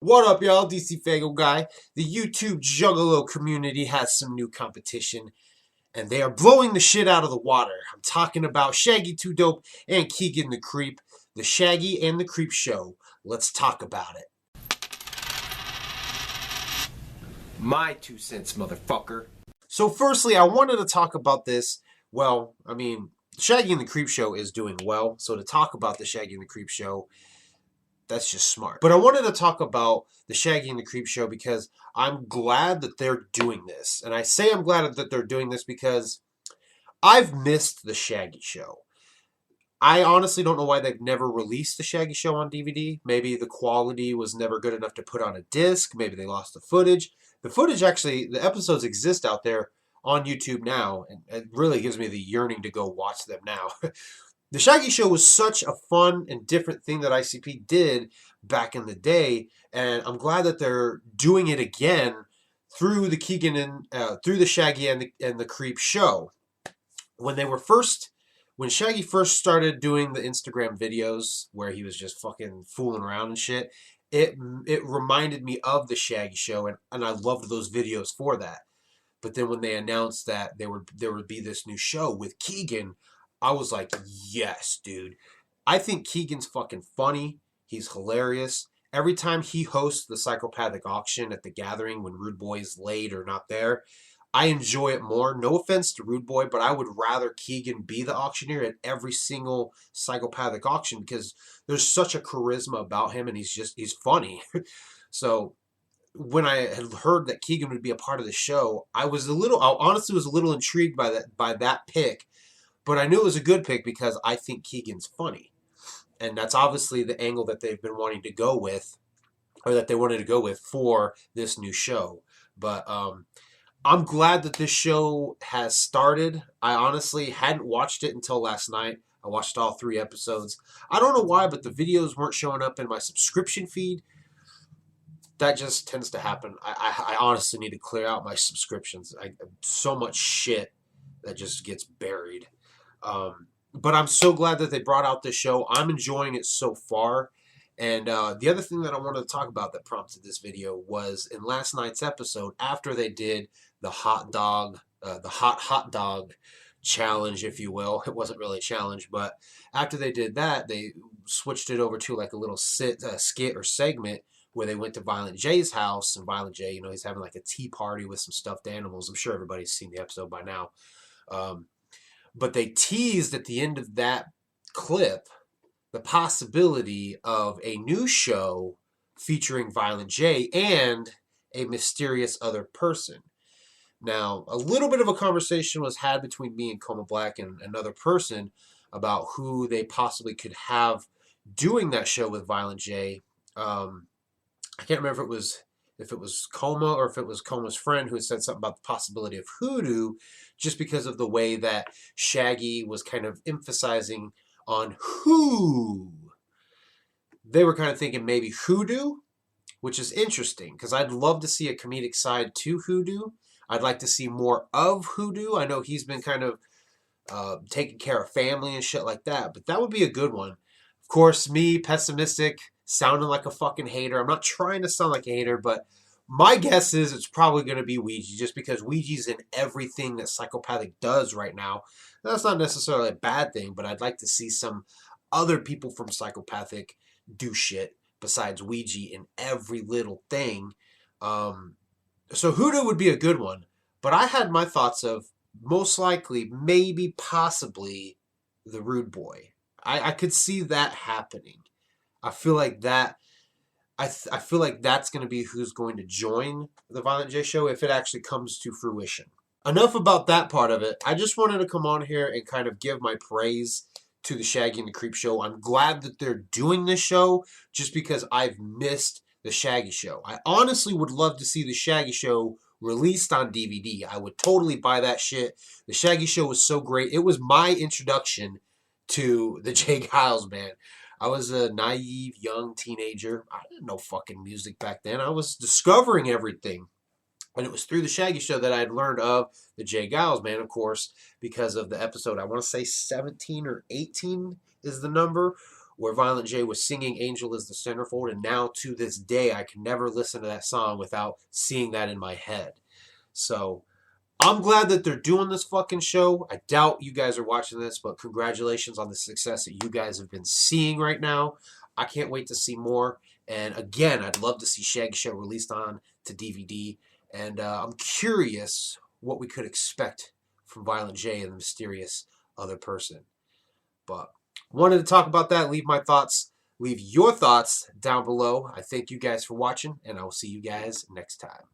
What up, y'all? DCFAYGOGUY. The YouTube Juggalo community has some new competition, and they are blowing the shit out of the water. I'm talking about Shaggy 2 Dope and Keegan the Creep, the Shaggy and the Creep Show. Let's talk about it. My 2 cents, motherfucker. So, firstly, I wanted to talk about this. Well, Shaggy and the Creep Show is doing well, so to talk about the Shaggy and the Creep Show, that's just smart. But I wanted to talk about the Shaggy and the Creep Show because I'm glad that they're doing this. And I say I'm glad that they're doing this because I've missed the Shaggy Show. I honestly don't know why they've never released the Shaggy Show on DVD. Maybe the quality was never good enough to put on a disc. Maybe they lost the footage. The footage actually, the episodes exist out there on YouTube now, and it really gives me the yearning to go watch them now. The Shaggy Show was such a fun and different thing that ICP did back in the day, and I'm glad that they're doing it again through the Keegan and through the Shaggy and the Creep Show. When Shaggy first started doing the Instagram videos where he was just fucking fooling around and shit, it reminded me of the Shaggy Show, and I loved those videos for that. But then when they announced that there would be this new show with Keegan, I was like, yes, dude. I think Keegan's fucking funny. He's hilarious. Every time he hosts the psychopathic auction at the gathering when Rude Boy's late or not there, I enjoy it more. No offense to Rude Boy, but I would rather Keegan be the auctioneer at every single psychopathic auction because there's such a charisma about him and he's funny. So when I had heard that Keegan would be a part of the show, I honestly was a little intrigued by that pick, but I knew it was a good pick because I think Keegan's funny. And that's obviously the angle that they've been wanting to go with, or that they wanted to go with for this new show. But I'm glad that this show has started. I honestly hadn't watched it until last night. I watched all 3 episodes. I don't know why, but the videos weren't showing up in my subscription feed. That just tends to happen. I honestly need to clear out my subscriptions. So much shit that just gets buried. But I'm so glad that they brought out this show. I'm enjoying it so far. And the other thing that I wanted to talk about that prompted this video was in last night's episode, after they did the hot dog challenge, if you will. It wasn't really a challenge, but after they did that, they switched it over to like a little skit or segment where they went to Violent J's house, and Violent J, he's having like a tea party with some stuffed animals. I'm sure everybody's seen the episode by now. But they teased at the end of that clip the possibility of a new show featuring Violent J and a mysterious other person. Now, a little bit of a conversation was had between me and Coma Black and another person about who they possibly could have doing that show with Violent J. I can't remember if it was Coma or if it was Coma's friend who had said something about the possibility of Hoodoo, just because of the way that Shaggy was kind of emphasizing on who. They were kind of thinking maybe Hoodoo, which is interesting because I'd love to see a comedic side to Hoodoo. I'd like to see more of Hoodoo. I know he's been kind of taking care of family and shit like that, but that would be a good one. Of course, me, pessimistic, sounding like a fucking hater. I'm not trying to sound like a hater, but my guess is it's probably going to be Ouija, just because Ouija's in everything that Psychopathic does right now. That's not necessarily a bad thing, but I'd like to see some other people from Psychopathic do shit besides Ouija in every little thing. So Hoodoo would be a good one, but I had my thoughts of most likely, maybe, possibly, the Rude Boy. I could see that happening. I feel like that. I feel like that's going to be who's going to join the Violent J show if it actually comes to fruition. Enough about that part of it. I just wanted to come on here and kind of give my praise to the Shaggy and the Creep show. I'm glad that they're doing this show just because I've missed the Shaggy show. I honestly would love to see the Shaggy show released on DVD. I would totally buy that shit. The Shaggy show was so great. It was my introduction to the J. Giles band. I was a naive young teenager. I didn't know fucking music back then. I was discovering everything. And it was through the Shaggy show that I had learned of the J. Giles band, of course, because of the episode, I want to say 17 or 18 is the number, where Violent J was singing Angel is the Centerfold, and now to this day I can never listen to that song without seeing that in my head. So I'm glad that they're doing this fucking show. I doubt you guys are watching this, but congratulations on the success that you guys have been seeing right now. I can't wait to see more. And again, I'd love to see Shaggy Show released on to DVD. And I'm curious what we could expect from Violent J and the mysterious other person. But wanted to talk about that. Leave my thoughts. Leave your thoughts down below. I thank you guys for watching, and I will see you guys next time.